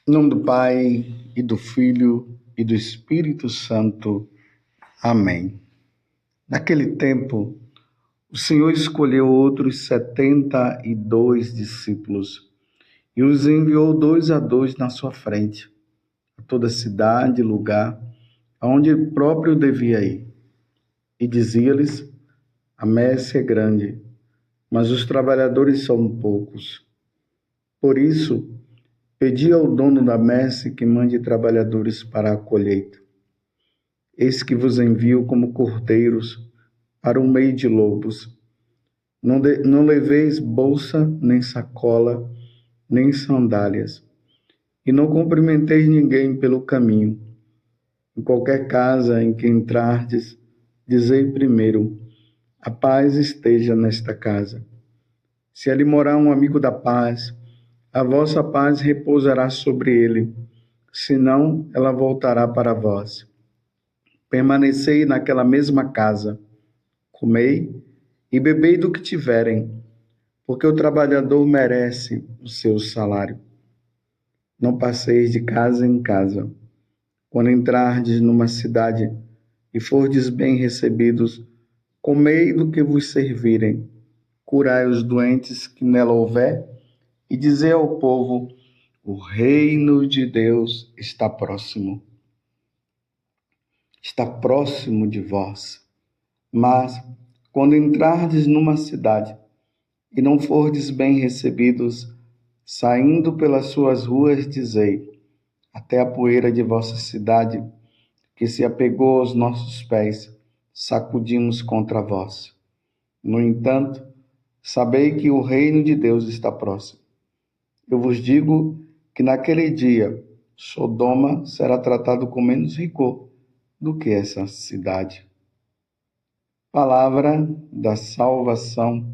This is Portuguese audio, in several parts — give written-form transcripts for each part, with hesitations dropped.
Em nome do Pai, e do Filho, e do Espírito Santo. Amém. Naquele tempo, o Senhor escolheu outros 72 discípulos e os enviou 2 a 2 na sua frente, a toda cidade e lugar aonde ele próprio devia ir. E dizia-lhes: a messe é grande, mas os trabalhadores são poucos. Por isso, pedi ao dono da messe que mande trabalhadores para a colheita. Eis que vos envio como cordeiros para o meio de lobos. Não leveis bolsa, nem sacola, nem sandálias, e não cumprimenteis ninguém pelo caminho. Em qualquer casa em que entrardes, dizei primeiro: a paz esteja nesta casa. Se ali morar um amigo da paz, a vossa paz repousará sobre ele, senão ela voltará para vós. Permanecei naquela mesma casa, comei e bebei do que tiverem, porque o trabalhador merece o seu salário. Não passeis de casa em casa. Quando entrardes numa cidade e fordes bem recebidos, comei do que vos servirem, curai os doentes que nela houver, e dizei ao povo: o reino de Deus está próximo. Está próximo de vós. Mas, quando entrardes numa cidade e não fordes bem recebidos, saindo pelas suas ruas, dizei: até a poeira de vossa cidade, que se apegou aos nossos pés, sacudimos contra vós. No entanto, sabei que o reino de Deus está próximo. Eu vos digo que naquele dia Sodoma será tratado com menos rigor do que essa cidade. Palavra da salvação.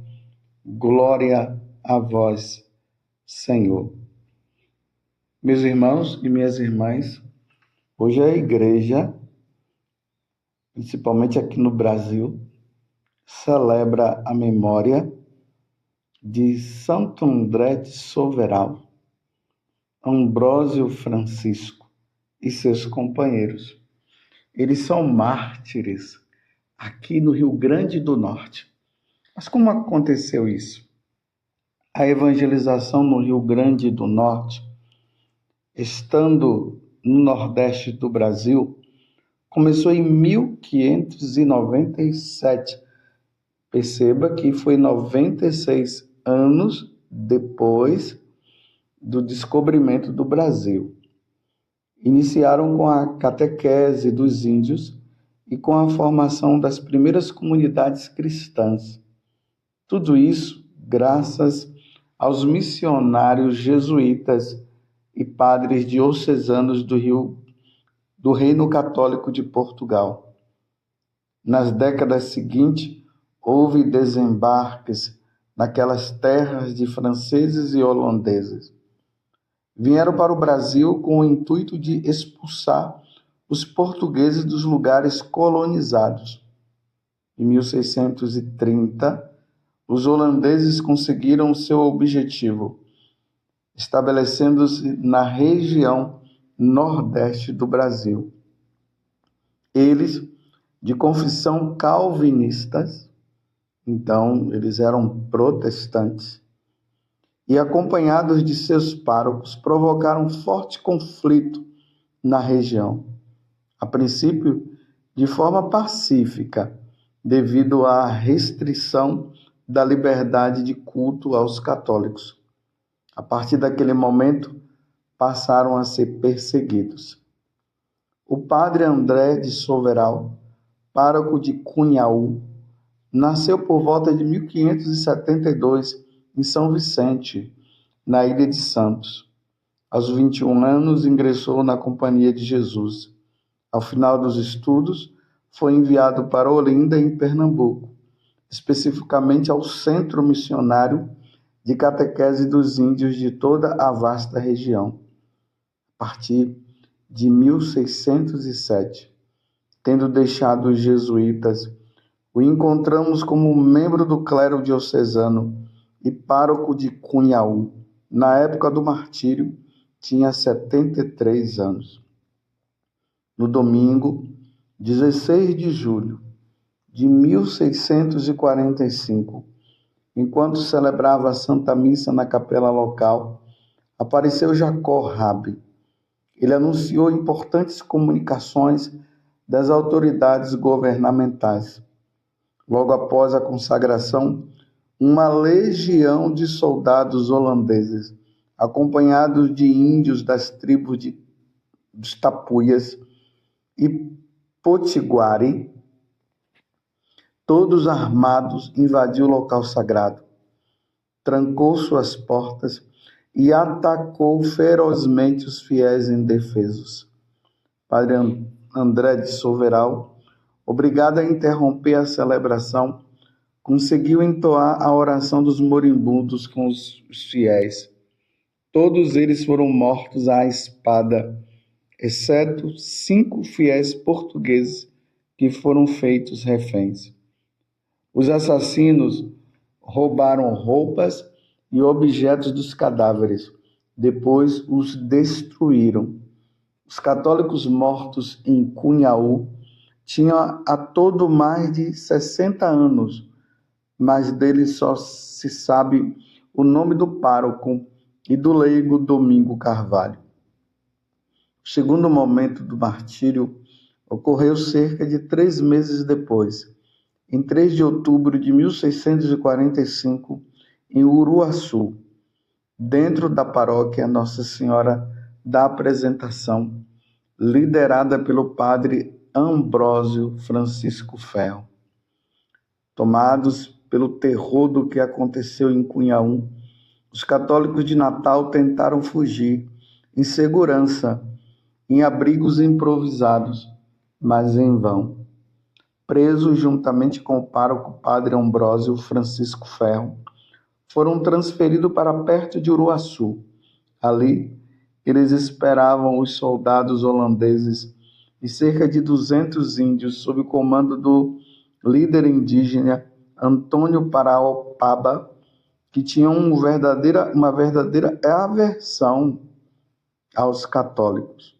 Glória a vós, Senhor. Meus irmãos e minhas irmãs, hoje a igreja, principalmente aqui no Brasil, celebra a memória de Santo André de Soveral, Ambrósio Francisco e seus companheiros. Eles são mártires aqui no Rio Grande do Norte. Mas como aconteceu isso? A evangelização no Rio Grande do Norte, estando no Nordeste do Brasil, começou em 1597. Perceba que foi 96 anos depois do descobrimento do Brasil. Iniciaram com a catequese dos índios e com a formação das primeiras comunidades cristãs. Tudo isso graças aos missionários jesuítas e padres diocesanos do Reino Católico de Portugal. Nas décadas seguintes, houve desembarques naquelas terras de franceses e holandeses. Vieram para o Brasil com o intuito de expulsar os portugueses dos lugares colonizados. Em 1630, os holandeses conseguiram o seu objetivo, estabelecendo-se na região nordeste do Brasil. Eles, de confissão calvinistas, então eles eram protestantes, e acompanhados de seus párocos, provocaram forte conflito na região. A princípio, de forma pacífica, devido à restrição da liberdade de culto aos católicos. A partir daquele momento, passaram a ser perseguidos. O padre André de Soveral, pároco de Cunhaú, nasceu por volta de 1572 em São Vicente, na Ilha de Santos. Aos 21 anos, ingressou na Companhia de Jesus. Ao final dos estudos, foi enviado para Olinda, em Pernambuco, especificamente ao Centro Missionário de Catequese dos Índios de toda a vasta região. A partir de 1607, tendo deixado os jesuítas, o encontramos como membro do clero diocesano e pároco de Cunhaú, na época do martírio, tinha 73 anos. No domingo, 16 de julho de 1645, enquanto celebrava a Santa Missa na capela local, apareceu Jacó Rabi. Ele anunciou importantes comunicações das autoridades governamentais. Logo após a consagração, uma legião de soldados holandeses, acompanhados de índios das tribos dos Tapuias e Potiguari, todos armados, invadiu o local sagrado, trancou suas portas e atacou ferozmente os fiéis indefesos. Padre André de Soveral, obrigado a interromper a celebração, conseguiu entoar a oração dos moribundos com os fiéis. Todos eles foram mortos à espada, exceto 5 fiéis portugueses que foram feitos reféns. Os assassinos roubaram roupas e objetos dos cadáveres. Depois os destruíram. Os católicos mortos em Cunhaú tinham a todo mais de 60 anos, mas deles só se sabe o nome do pároco e do leigo Domingo Carvalho. O segundo momento do martírio ocorreu cerca de 3 meses depois, em 3 de outubro de 1645, em Uruaçu, dentro da paróquia Nossa Senhora da Apresentação, liderada pelo padre Ambrósio Francisco Ferro. Tomados pelo terror do que aconteceu em Cunhaú, os católicos de Natal tentaram fugir em segurança, em abrigos improvisados, mas em vão. Presos juntamente com o pároco padre Ambrósio Francisco Ferro, foram transferidos para perto de Uruaçu. Ali, eles esperavam os soldados holandeses e cerca de 200 índios sob o comando do líder indígena Antônio que tinha uma verdadeira aversão aos católicos.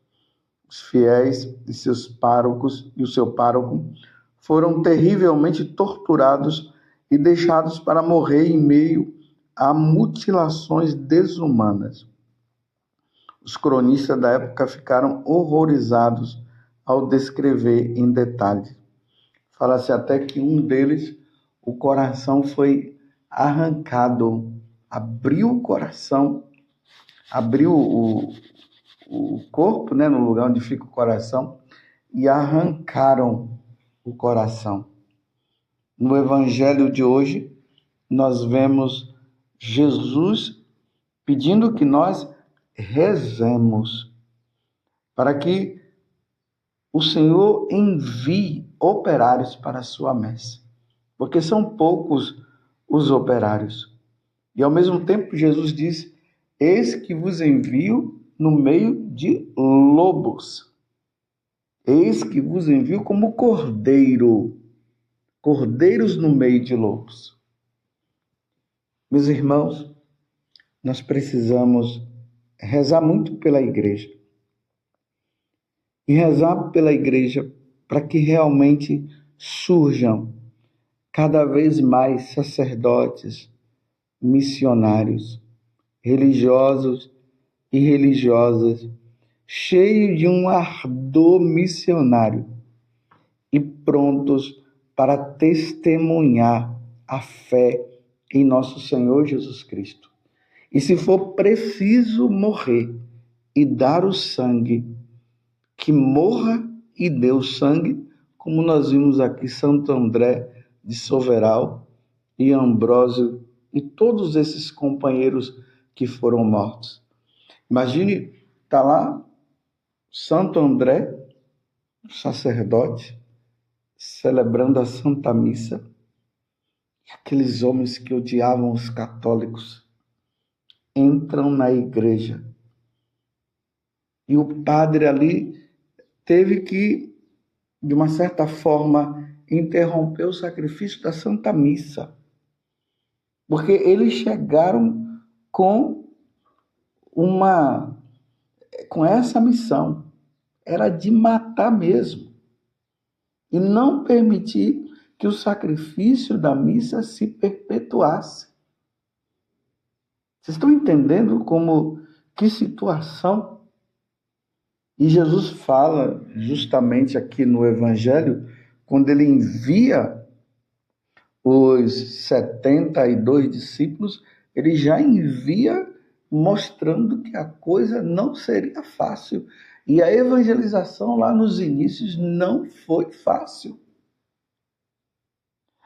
Os fiéis e seus párocos e o seu pároco foram terrivelmente torturados e deixados para morrer em meio a mutilações desumanas. Os cronistas da época ficaram horrorizados ao descrever em detalhe. Fala-se até que um deles, o coração foi arrancado, abriu o coração, abriu o corpo, né, no lugar onde fica o coração, e arrancaram o coração. No evangelho de hoje, nós vemos Jesus pedindo que nós rezemos para que o Senhor envie operários para a sua messe, porque são poucos os operários. E ao mesmo tempo Jesus diz: eis que vos envio no meio de lobos. Eis que vos envio como cordeiros no meio de lobos. Meus irmãos, nós precisamos rezar muito pela igreja. E rezar pela igreja para que realmente surjam cada vez mais sacerdotes, missionários, religiosos e religiosas, cheios de um ardor missionário e prontos para testemunhar a fé em nosso Senhor Jesus Cristo. E se for preciso morrer e dar o sangue, que morra e dê o sangue, como nós vimos aqui Santo André de Soveral e Ambrósio e todos esses companheiros que foram mortos. Imagine, está lá Santo André, sacerdote, celebrando a Santa Missa, e aqueles homens que odiavam os católicos entram na igreja. E o padre ali teve que, de uma certa forma, interromper o sacrifício da Santa Missa, porque eles chegaram com uma com essa missão, era de matar mesmo, e não permitir que o sacrifício da missa se perpetuasse. Vocês estão entendendo que situação? E Jesus fala justamente aqui no Evangelho, quando ele envia os 72 discípulos, ele já envia mostrando que a coisa não seria fácil. E a evangelização lá nos inícios não foi fácil.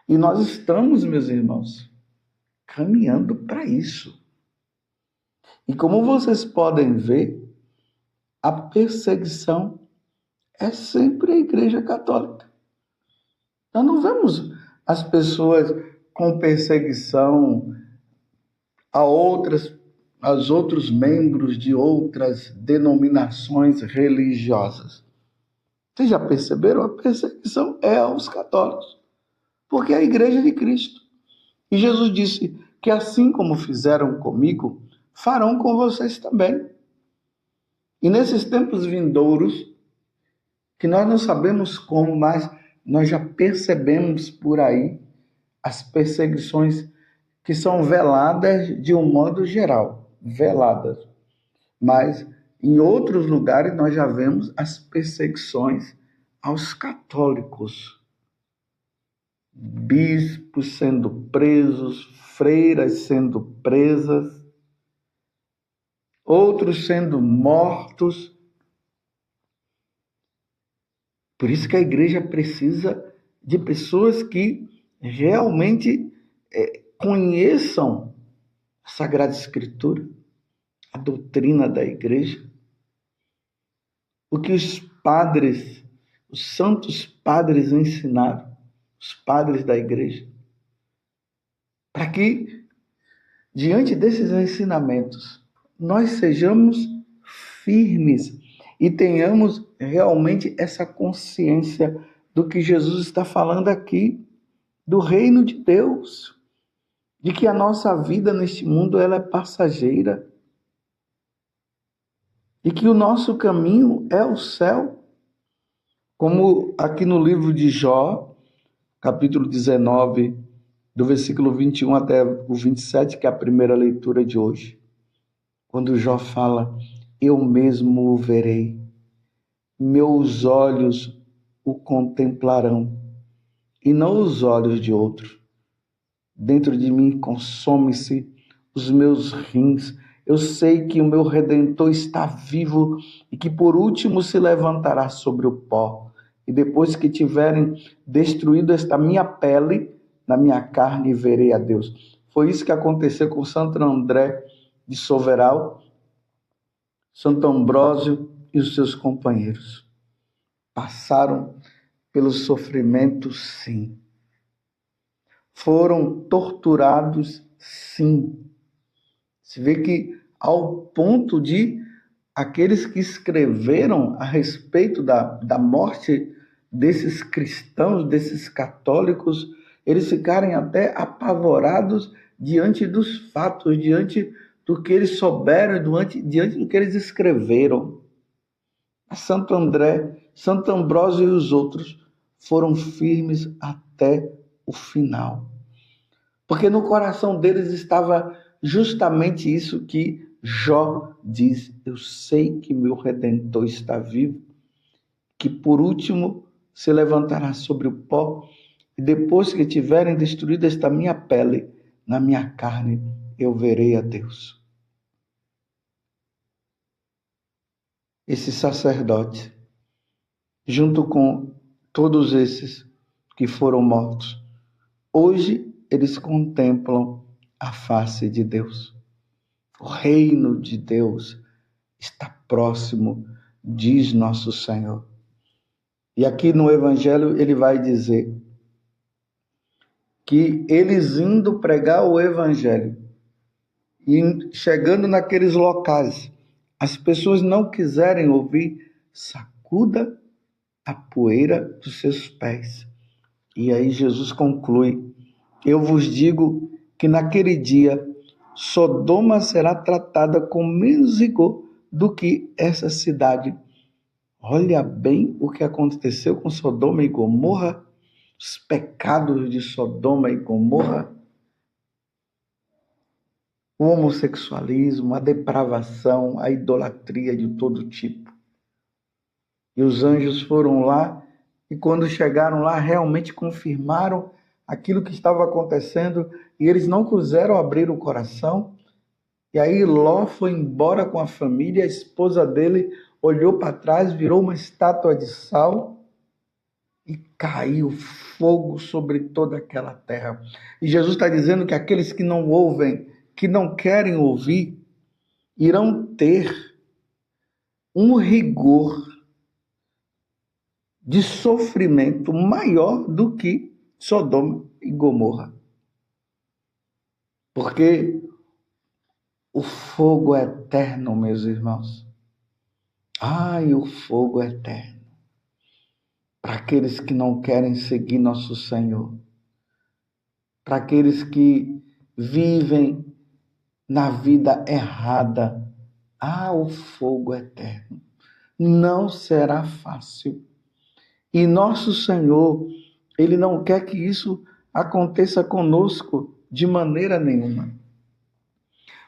E nós estamos, meus irmãos, caminhando para isso. E como vocês podem ver, a perseguição é sempre a Igreja Católica. Nós não vemos as pessoas com perseguição aos outros membros de outras denominações religiosas. Vocês já perceberam? A perseguição é aos católicos, porque é a Igreja de Cristo. E Jesus disse que assim como fizeram comigo, farão com vocês também. E nesses tempos vindouros, que nós não sabemos como, mas nós já percebemos por aí as perseguições que são veladas de um modo geral, veladas. Mas em outros lugares nós já vemos as perseguições aos católicos. Bispos sendo presos, freiras sendo presas, outros sendo mortos. Por isso que a igreja precisa de pessoas que realmente conheçam a Sagrada Escritura, a doutrina da igreja, o que os padres, os santos padres ensinaram, os padres da igreja, para que, diante desses ensinamentos, nós sejamos firmes e tenhamos realmente essa consciência do que Jesus está falando aqui, do reino de Deus, de que a nossa vida neste mundo ela é passageira e que o nosso caminho é o céu. Como aqui no livro de Jó, capítulo 19, do versículo 21 até o 27, que é a primeira leitura de hoje, quando Jó fala: eu mesmo o verei, meus olhos o contemplarão, e não os olhos de outro. Dentro de mim consome-se os meus rins. Eu sei que o meu Redentor está vivo e que por último se levantará sobre o pó. E depois que tiverem destruído esta minha pele, na minha carne verei a Deus. Foi isso que aconteceu com Santo André de Soveral, Santo Ambrósio e os seus companheiros. Passaram pelo sofrimento, sim. Foram torturados, sim. Se vê que ao ponto de aqueles que escreveram a respeito da morte desses cristãos, desses católicos, eles ficarem até apavorados diante dos fatos, diante do que eles souberam, diante do que eles escreveram. Santo André, Santo Ambrósio e os outros foram firmes até o final. Porque no coração deles estava justamente isso que Jó diz: eu sei que meu Redentor está vivo, que por último se levantará sobre o pó, e depois que tiverem destruído esta minha pele, na minha carne eu verei a Deus. Esse sacerdote, junto com todos esses que foram mortos, hoje eles contemplam a face de Deus. O reino de Deus está próximo, diz nosso Senhor. E aqui no Evangelho ele vai dizer que eles indo pregar o Evangelho e chegando naqueles locais, as pessoas não quiserem ouvir, sacuda a poeira dos seus pés. E aí Jesus conclui: eu vos digo que naquele dia Sodoma será tratada com menos rigor do que essa cidade. Olha bem o que aconteceu com Sodoma e Gomorra, os pecados de Sodoma e Gomorra, o homossexualismo, a depravação, a idolatria de todo tipo. E os anjos foram lá e quando chegaram lá realmente confirmaram aquilo que estava acontecendo e eles não quiseram abrir o coração. E aí Ló foi embora com a família, a esposa dele olhou para trás, virou uma estátua de sal e caiu fogo sobre toda aquela terra. E Jesus está dizendo que aqueles que não ouvem, que não querem ouvir, irão ter um rigor de sofrimento maior do que Sodoma e Gomorra. Porque o fogo é eterno, meus irmãos. Ai, o fogo é eterno. Para aqueles que não querem seguir nosso Senhor. Para aqueles que vivem na vida errada. Ah, o fogo é eterno. Não será fácil. E nosso Senhor, Ele não quer que isso aconteça conosco de maneira nenhuma.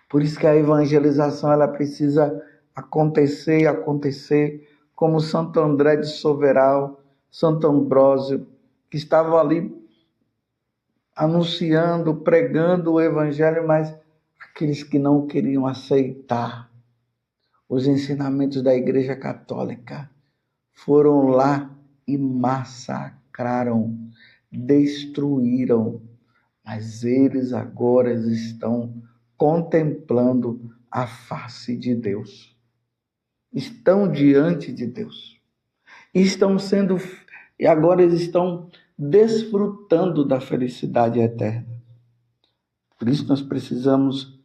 Por isso que a evangelização ela precisa acontecer, como Santo André de Soveral, Santo Ambrósio, que estavam ali anunciando, pregando o evangelho, mas aqueles que não queriam aceitar os ensinamentos da Igreja Católica foram lá e massacraram, destruíram, mas eles agora estão contemplando a face de Deus. Estão diante de Deus. E agora eles estão desfrutando da felicidade eterna. Por isso nós precisamos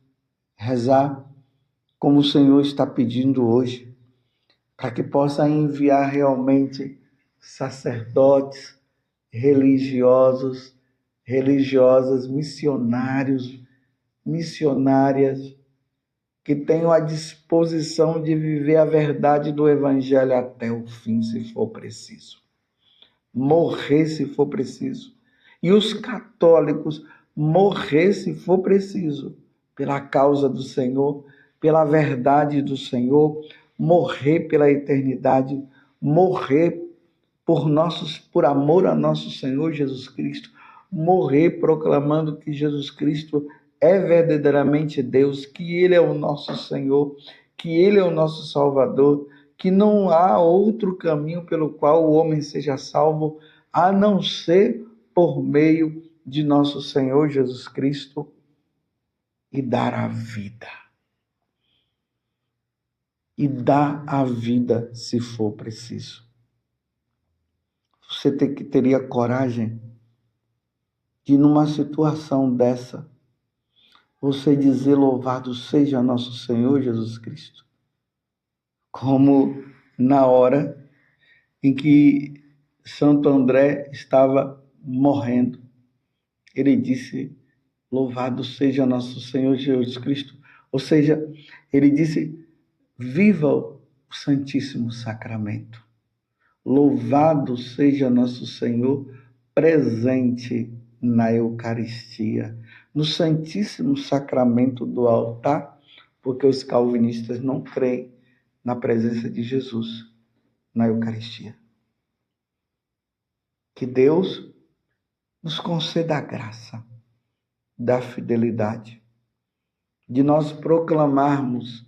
rezar como o Senhor está pedindo hoje, para que possa enviar realmente sacerdotes, religiosos, religiosas, missionárias, que tenham a disposição de viver a verdade do Evangelho até o fim, se for preciso. Morrer se for preciso. E os católicos morrer se for preciso, pela causa do Senhor, pela verdade do Senhor, morrer pela eternidade, morrer por amor a nosso Senhor Jesus Cristo, morrer proclamando que Jesus Cristo é verdadeiramente Deus, que Ele é o nosso Senhor, que Ele é o nosso Salvador, que não há outro caminho pelo qual o homem seja salvo, a não ser por meio de nosso Senhor Jesus Cristo, e dar a vida. E dar a vida se for preciso. Você teria coragem de, numa situação dessa, você dizer louvado seja nosso Senhor Jesus Cristo? Como na hora em que Santo André estava morrendo, ele disse, louvado seja nosso Senhor Jesus Cristo. Ou seja, ele disse, viva o Santíssimo Sacramento. Louvado seja nosso Senhor presente na Eucaristia, no Santíssimo Sacramento do altar, porque os calvinistas não creem na presença de Jesus na Eucaristia. Que Deus nos conceda a graça da fidelidade, de nós proclamarmos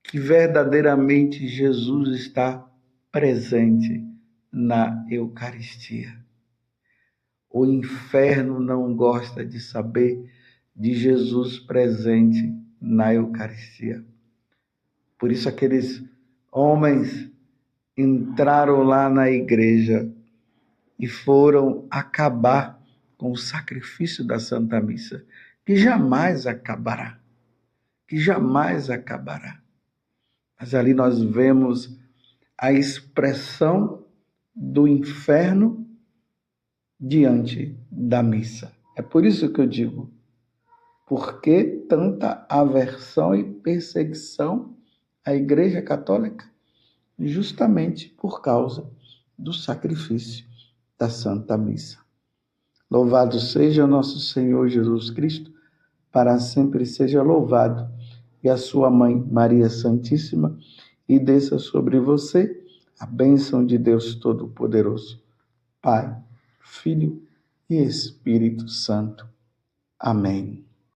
que verdadeiramente Jesus está presente na Eucaristia. O inferno não gosta de saber de Jesus presente na Eucaristia. Por isso aqueles homens entraram lá na igreja e foram acabar com o sacrifício da Santa Missa, que jamais acabará, Mas ali nós vemos a expressão do inferno diante da missa. É por isso que eu digo, por que tanta aversão e perseguição a Igreja Católica justamente por causa do sacrifício da Santa Missa. Louvado seja nosso Senhor Jesus Cristo, para sempre seja louvado, e a sua mãe, Maria Santíssima, e desça sobre você a bênção de Deus Todo-Poderoso, Pai, Filho e Espírito Santo. Amém.